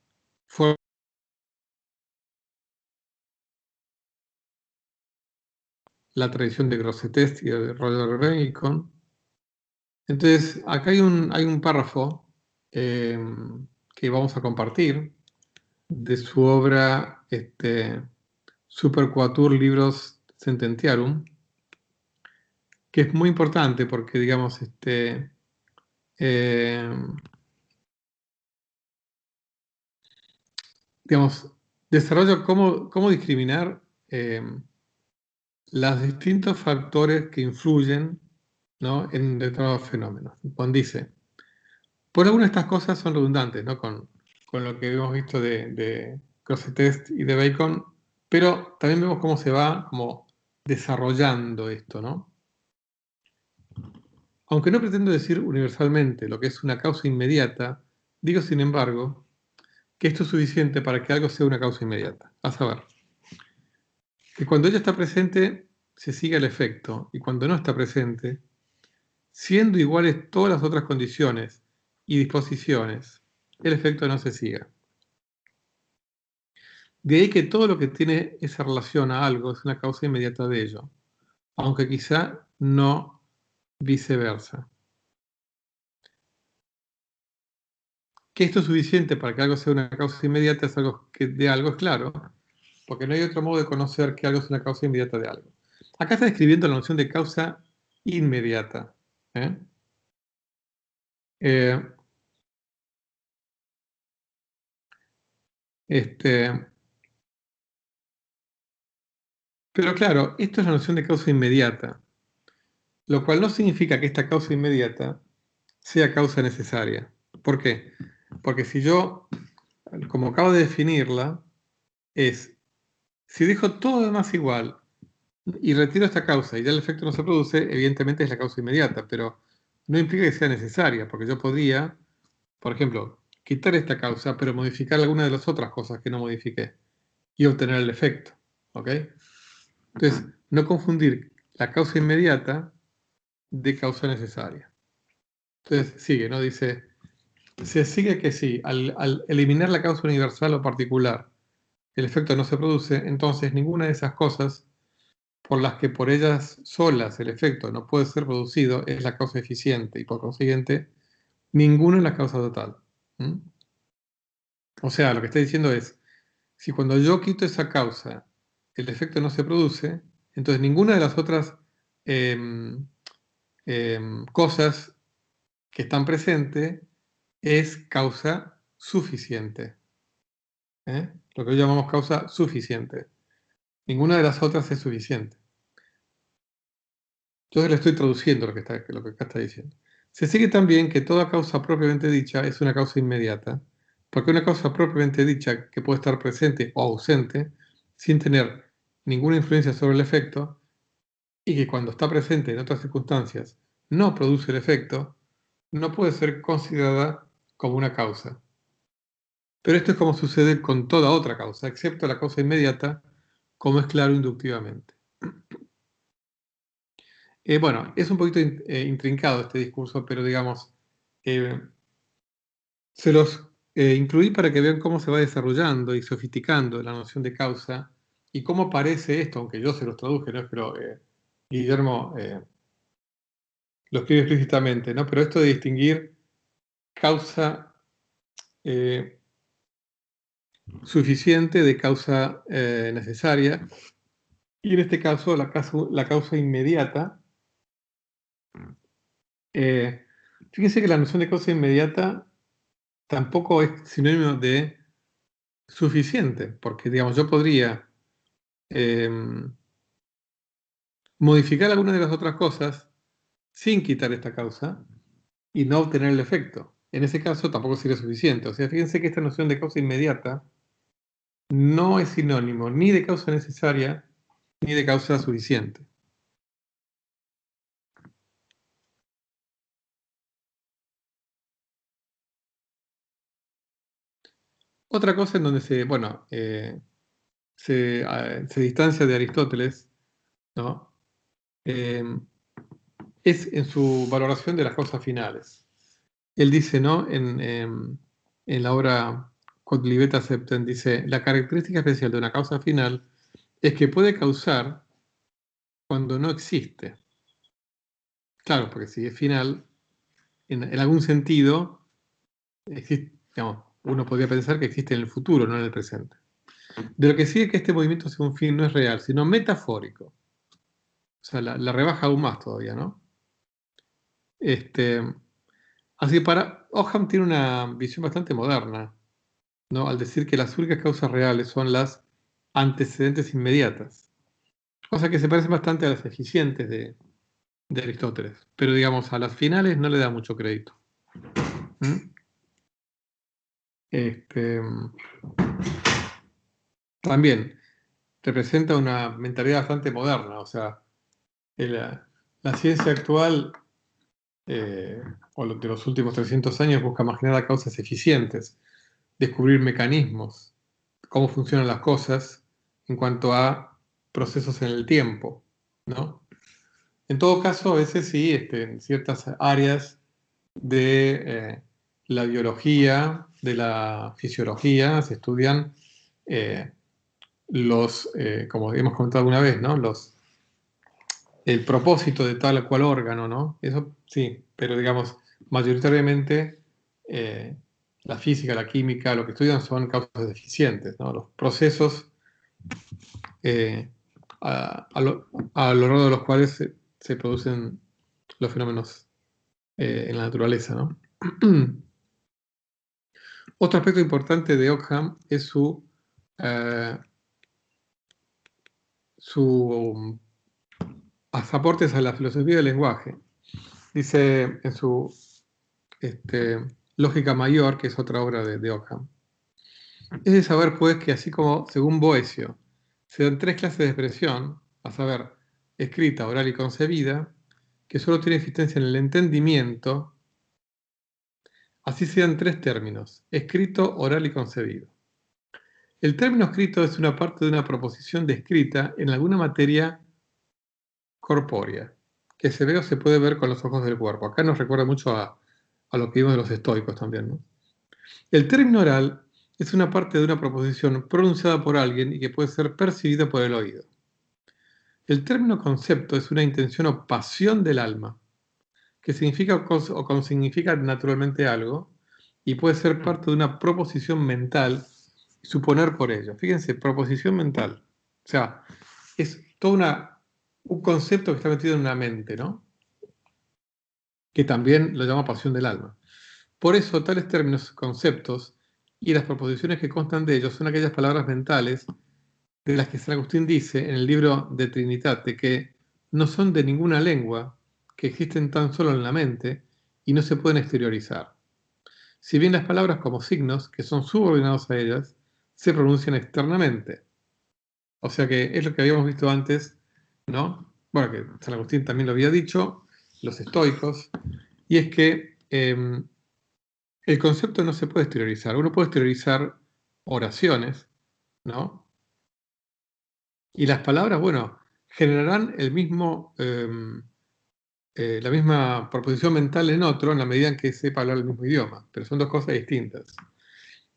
tradición de Grosseteste y de Roger Bacon. Entonces, acá hay un párrafo que vamos a compartir de su obra Super Quatuor Libros Sententiarum, que es muy importante porque, digamos, digamos, desarrolla cómo discriminar los distintos factores que influyen, ¿no?, en determinados fenómenos. Cuando dice, por algunas de estas cosas son redundantes, ¿no?, con lo que hemos visto de Grosseteste y de Bacon, pero también vemos cómo se va como desarrollando esto, ¿no? Aunque no pretendo decir universalmente lo que es una causa inmediata, digo, sin embargo, que esto es suficiente para que algo sea una causa inmediata. A saber, que cuando ella está presente, se sigue el efecto, y cuando no está presente, siendo iguales todas las otras condiciones y disposiciones, el efecto no se siga. De ahí que todo lo que tiene esa relación a algo es una causa inmediata de ello, aunque quizá no viceversa. Que esto es suficiente para que algo sea una causa inmediata es algo que de algo es claro, porque no hay otro modo de conocer que algo es una causa inmediata de algo. Acá está describiendo la noción de causa inmediata. ¿eh? Eh, pero claro, esto es la noción de causa inmediata, lo cual no significa que esta causa inmediata sea causa necesaria. ¿Por qué? Porque si yo, como acabo de definirla, si dejo todo lo demás igual y retiro esta causa y ya el efecto no se produce, evidentemente es la causa inmediata, pero no implica que sea necesaria, porque yo podría, por ejemplo, quitar esta causa, pero modificar alguna de las otras cosas que no modifiqué y obtener el efecto. ¿Ok? Entonces, no confundir la causa inmediata de causa necesaria. Entonces, sigue, ¿no? Dice, se sigue que sí, al eliminar la causa universal o particular, el efecto no se produce, entonces ninguna de esas cosas por las que por ellas solas el efecto no puede ser producido es la causa eficiente y por consiguiente ninguna es la causa total. ¿Mm? O sea, lo que está diciendo es, si cuando yo quito esa causa el efecto no se produce, entonces ninguna de las otras em, cosas que están presentes es causa suficiente. ¿Eh? Lo que hoy llamamos causa suficiente. Ninguna de las otras es suficiente. Yo le estoy traduciendo lo que acá está diciendo. Se sigue también que toda causa propiamente dicha es una causa inmediata, porque una causa propiamente dicha que puede estar presente o ausente, sin tener ninguna influencia sobre el efecto, y que cuando está presente en otras circunstancias no produce el efecto, no puede ser considerada como una causa. Pero esto es como sucede con toda otra causa, excepto la causa inmediata, como es claro inductivamente. Bueno, es un poquito intrincado este discurso, pero digamos, eh, se los incluí para que vean cómo se va desarrollando y sofisticando la noción de causa y cómo parece esto, aunque yo se los traduje, ¿no? Pero Guillermo lo escribe explícitamente, ¿no? Pero esto de distinguir causa eh, suficiente de causa necesaria, y en este caso la causa inmediata. Eh, Fíjense que la noción de causa inmediata tampoco es sinónimo de suficiente, porque digamos, yo podría eh, modificar algunas de las otras cosas sin quitar esta causa y no obtener el efecto. En ese caso tampoco sería suficiente. O sea, fíjense que esta noción de causa inmediata no es sinónimo ni de causa necesaria ni de causa suficiente. Otra cosa en donde se distancia de Aristóteles, ¿no? Eh, es en su valoración de las cosas finales. Él dice, ¿no? En la obra Quod libet septem, dice, la característica especial de una causa final es que puede causar cuando no existe. Claro, porque si es final, en algún sentido, digamos, uno podría pensar que existe en el futuro, no en el presente. De lo que sigue que este movimiento hacia un fin no es real, sino metafórico. O sea, la rebaja aún más todavía, ¿no? Este, Así para Occam tiene una visión bastante moderna, ¿no? Al decir que las únicas causas reales son las antecedentes inmediatas, cosa que se parece bastante a las eficientes de Aristóteles, pero digamos a las finales no le da mucho crédito. ¿Mm? Este, También representa una mentalidad bastante moderna, o sea, la ciencia actual de los últimos 300 años busca más que nada causas eficientes, descubrir mecanismos, cómo funcionan las cosas en cuanto a procesos en el tiempo, ¿no? En todo caso, a veces sí, en ciertas áreas de la biología, de la fisiología, se estudian eh, como hemos comentado alguna vez, ¿no? El propósito de tal o cual órgano, ¿no? Eso sí, pero digamos, mayoritariamente eh, la física, la química, lo que estudian son causas eficientes, ¿no? Los procesos eh, a lo largo de los cuales se producen los fenómenos en la naturaleza, ¿no? Otro aspecto importante de Ockham es eh, su aportes a la filosofía del lenguaje. Dice en su este, Lógica Mayor, que es otra obra de Ockham. Es de saber, pues, que así como, según Boecio, se dan tres clases de expresión, a saber, escrita, oral y concebida, que solo tiene existencia en el entendimiento, así se dan tres términos, escrito, oral y concebido. El término escrito es una parte de una proposición descrita en alguna materia corpórea, que se ve o se puede ver con los ojos del cuerpo. Acá nos recuerda mucho a lo que vimos de los estoicos también, ¿no? El término oral es una parte de una proposición pronunciada por alguien y que puede ser percibida por el oído. El término concepto es una intención o pasión del alma, que significa o consignifica naturalmente algo y puede ser parte de una proposición mental y suponer por ello. Fíjense, proposición mental. O sea, es todo un concepto que está metido en una mente, ¿no? Que también lo llama pasión del alma. Por eso, tales términos, conceptos y las proposiciones que constan de ellos son aquellas palabras mentales de las que San Agustín dice en el libro de Trinitate que no son de ninguna lengua, que existen tan solo en la mente y no se pueden exteriorizar. Si bien las palabras como signos, que son subordinados a ellas, se pronuncian externamente. O sea que es lo que habíamos visto antes, ¿no? Bueno, que San Agustín también lo había dicho, los estoicos, y es que el concepto no se puede exteriorizar. Uno puede exteriorizar oraciones, ¿no? Y las palabras, bueno, generarán la misma proposición mental en otro en la medida en que sepa hablar el mismo idioma, pero son dos cosas distintas.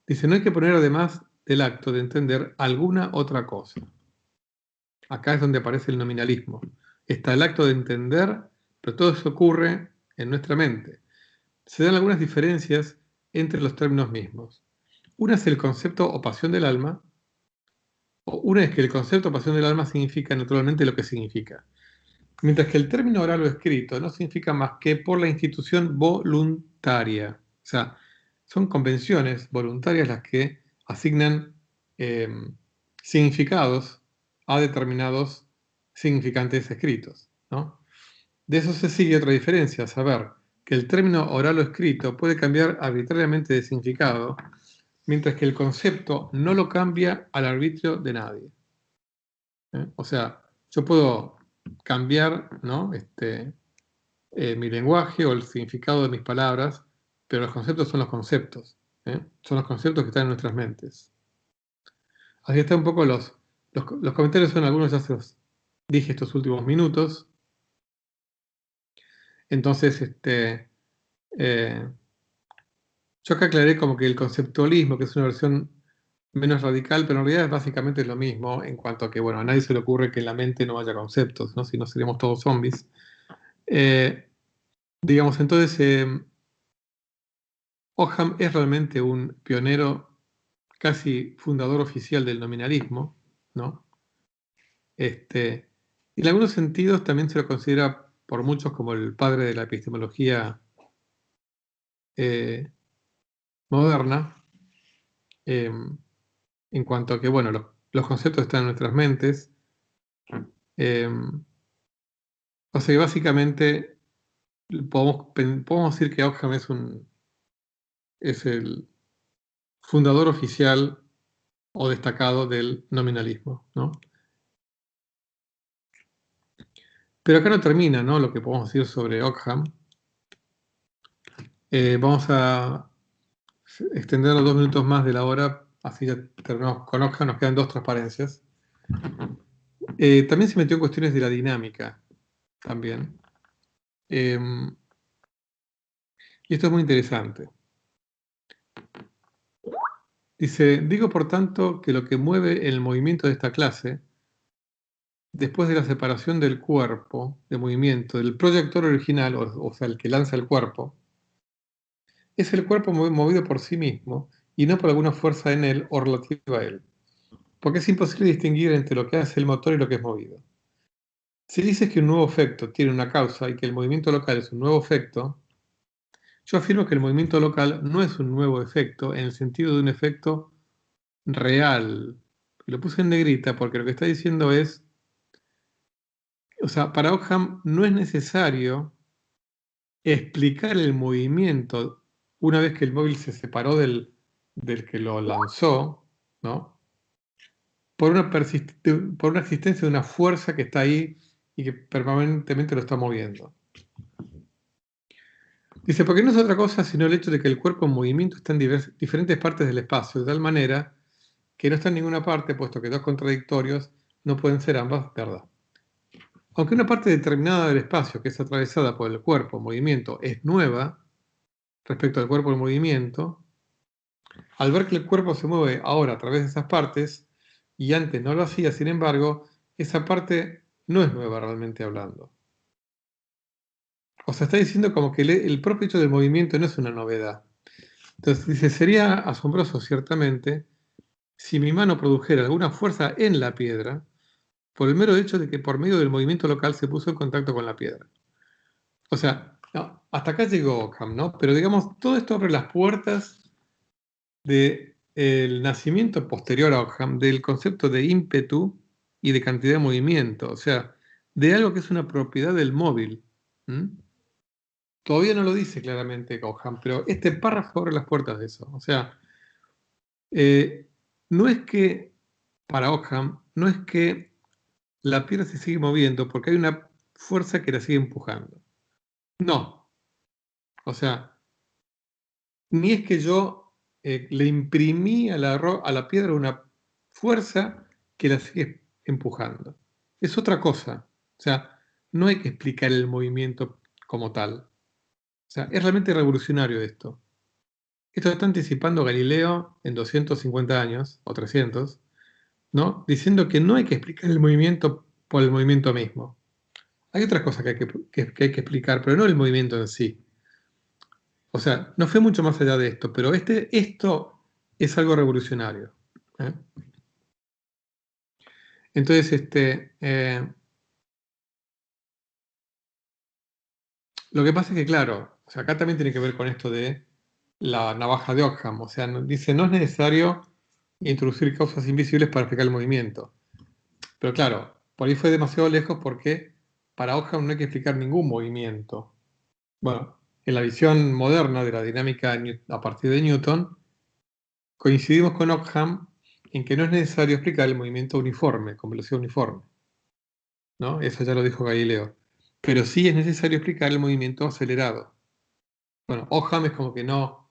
Dice, no hay que poner además del acto de entender alguna otra cosa. Acá es donde aparece el nominalismo. Está el acto de entender, pero todo eso ocurre en nuestra mente. Se dan algunas diferencias entre los términos mismos. Una es el concepto o pasión del alma. Una es que el concepto o pasión del alma significa naturalmente lo que significa. Mientras que el término oral o escrito no significa más que por la institución voluntaria. O sea, son convenciones voluntarias las que asignan eh, significados a determinados significantes escritos, ¿no? De eso se sigue otra diferencia, saber que el término oral o escrito puede cambiar arbitrariamente de significado, mientras que el concepto no lo cambia al arbitrio de nadie. O sea, yo puedo cambiar, ¿no? Mi lenguaje o el significado de mis palabras, pero los conceptos son los conceptos. Son los conceptos que están en nuestras mentes. Así está un poco los comentarios, son algunos, ya se los dije estos últimos minutos. Entonces, yo acá aclaré como que el conceptualismo, que es una versión menos radical, pero en realidad es básicamente lo mismo en cuanto a que, bueno, a nadie se le ocurre que en la mente no haya conceptos, ¿no? Si no seríamos todos zombies. Digamos, entonces, Ockham es realmente un pionero, casi fundador oficial del nominalismo, ¿no? Y en algunos sentidos también se lo considera por muchos como el padre de la epistemología moderna, en cuanto a que, bueno, los conceptos están en nuestras mentes. O sea que básicamente podemos decir que Ockham es el fundador oficial o destacado del nominalismo, ¿no? Pero acá no termina, ¿no?, lo que podemos decir sobre Ockham. Vamos a extendernos 2 minutos más de la hora, así ya terminamos con Ockham, nos quedan 2 transparencias. También se metió en cuestiones de la dinámica, también. Y esto es muy interesante. Dice, digo por tanto que lo que mueve el movimiento de esta clase, después de la separación del cuerpo de movimiento, del proyector original, o sea, el que lanza el cuerpo, es el cuerpo movido por sí mismo y no por alguna fuerza en él o relativa a él. Porque es imposible distinguir entre lo que hace el motor y lo que es movido. Si dices que un nuevo efecto tiene una causa y que el movimiento local es un nuevo efecto, yo afirmo que el movimiento local no es un nuevo efecto en el sentido de un efecto real. Lo puse en negrita porque lo que está diciendo es, o sea, para Ockham no es necesario explicar el movimiento una vez que el móvil se separó del que lo lanzó, ¿no? Por una existencia de una fuerza que está ahí y que permanentemente lo está moviendo. Dice, porque no es otra cosa sino el hecho de que el cuerpo en movimiento está en diferentes partes del espacio, de tal manera que no está en ninguna parte, puesto que dos contradictorios no pueden ser ambas verdad. Aunque una parte determinada del espacio que es atravesada por el cuerpo en movimiento es nueva respecto al cuerpo en movimiento, al ver que el cuerpo se mueve ahora a través de esas partes, y antes no lo hacía, sin embargo, esa parte no es nueva realmente hablando. O sea, está diciendo como que el propio hecho del movimiento no es una novedad. Entonces dice, sería asombroso ciertamente si mi mano produjera alguna fuerza en la piedra por el mero hecho de que por medio del movimiento local se puso en contacto con la piedra. O sea, no, hasta acá llegó Occam, ¿no? Pero digamos, todo esto abre las puertas del nacimiento posterior a Occam del concepto de ímpetu y de cantidad de movimiento, o sea, de algo que es una propiedad del móvil. Todavía no lo dice claramente Occam, pero este párrafo abre las puertas de eso. O sea, no es que, para Occam, no es que la piedra se sigue moviendo porque hay una fuerza que la sigue empujando. No. O sea, ni es que yo le imprimí a la piedra una fuerza que la sigue empujando. Es otra cosa. O sea, no hay que explicar el movimiento como tal. O sea, es realmente revolucionario esto. Esto está anticipando Galileo en 250 años, o 300, ¿no? Diciendo que no hay que explicar el movimiento por el movimiento mismo. Hay otras cosas que hay que explicar, pero no el movimiento en sí. O sea, no fue mucho más allá de esto, pero esto es algo revolucionario. ¿eh? Entonces, lo que pasa es que, claro, o sea, acá también tiene que ver con esto de la navaja de Ockham. O sea, dice, no es necesario introducir causas invisibles para explicar el movimiento. Pero claro, por ahí fue demasiado lejos porque para Ockham no hay que explicar ningún movimiento. Bueno, en la visión moderna de la dinámica a partir de Newton, coincidimos con Ockham en que no es necesario explicar el movimiento uniforme, con velocidad uniforme, ¿no? Eso ya lo dijo Galileo. Pero sí es necesario explicar el movimiento acelerado. Bueno, Ockham es como que no,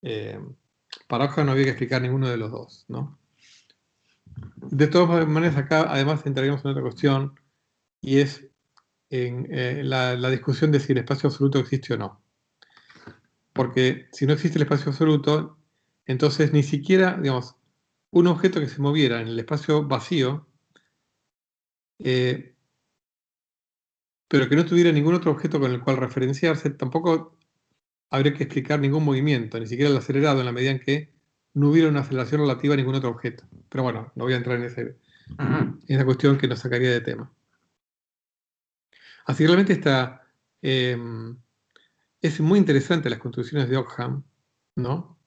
eh, para Ockham no había que explicar ninguno de los dos, ¿no? De todas maneras, acá además entraríamos en otra cuestión, y es en la discusión de si el espacio absoluto existe o no. Porque si no existe el espacio absoluto, entonces ni siquiera, digamos, un objeto que se moviera en el espacio vacío, pero que no tuviera ningún otro objeto con el cual referenciarse, tampoco habría que explicar ningún movimiento, ni siquiera el acelerado, en la medida en que no hubiera una aceleración relativa a ningún otro objeto. Pero bueno, no voy a entrar en esa cuestión que nos sacaría de tema. Así que realmente es muy interesante las construcciones de Ockham, ¿no?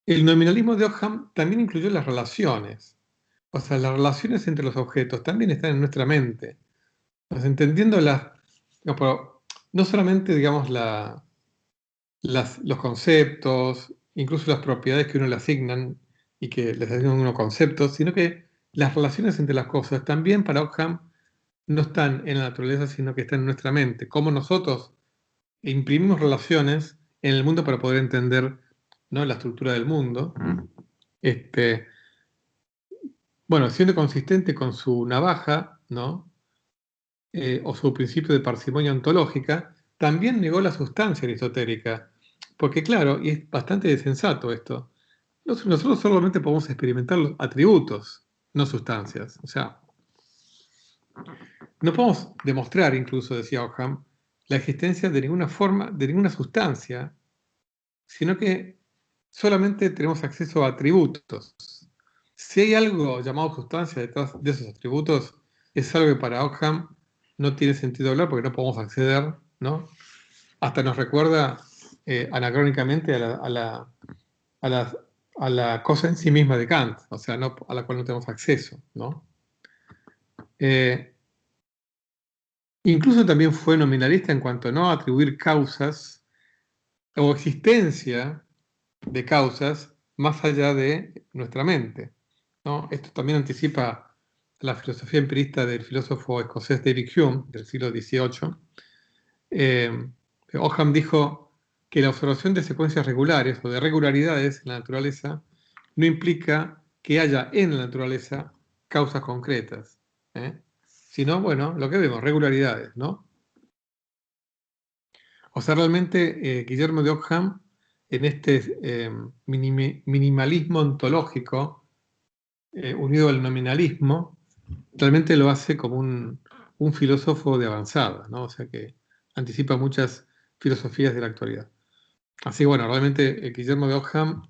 El nominalismo de Ockham también incluyó las relaciones. O sea, las relaciones entre los objetos también están en nuestra mente. Entonces, entendiendo no solamente, digamos, los conceptos, incluso las propiedades que uno le asignan y que les asignan unos conceptos, sino que las relaciones entre las cosas también para Ockham no están en la naturaleza, sino que están en nuestra mente. Cómo nosotros imprimimos relaciones en el mundo para poder entender, ¿no?, la estructura del mundo. Bueno, siendo consistente con su navaja, ¿no? O su principio de parsimonia ontológica, también negó la sustancia aristotélica. Porque claro, y es bastante sensato esto, nosotros solamente podemos experimentar los atributos, no sustancias. O sea, no podemos demostrar, incluso decía Ockham, la existencia de ninguna forma, de ninguna sustancia, sino que solamente tenemos acceso a atributos. Si hay algo llamado sustancia detrás de esos atributos, es algo que para Ockham no tiene sentido hablar porque no podemos acceder, ¿no? Hasta nos recuerda anacrónicamente a la, a la cosa en sí misma de Kant, o sea, no, a la cual no tenemos acceso, ¿no? Incluso también fue nominalista en cuanto a no atribuir causas o existencia de causas más allá de nuestra mente, ¿no? Esto también anticipa la filosofía empirista del filósofo escocés David Hume, del siglo XVIII. Occam dijo que la observación de secuencias regulares o de regularidades en la naturaleza no implica que haya en la naturaleza causas concretas, sino, bueno, lo que vemos, regularidades, ¿no? O sea, realmente Guillermo de Ockham, en este minimalismo ontológico unido al nominalismo, realmente lo hace como un filósofo de avanzada, ¿no? O sea que anticipa muchas filosofías de la actualidad. Así que bueno, realmente Guillermo de Ockham,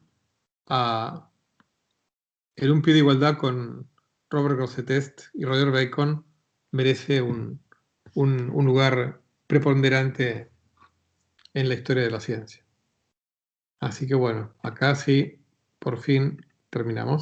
en un pie de igualdad con Robert Grosseteste y Roger Bacon, merece un lugar preponderante en la historia de la ciencia. Así que bueno, acá sí, por fin terminamos.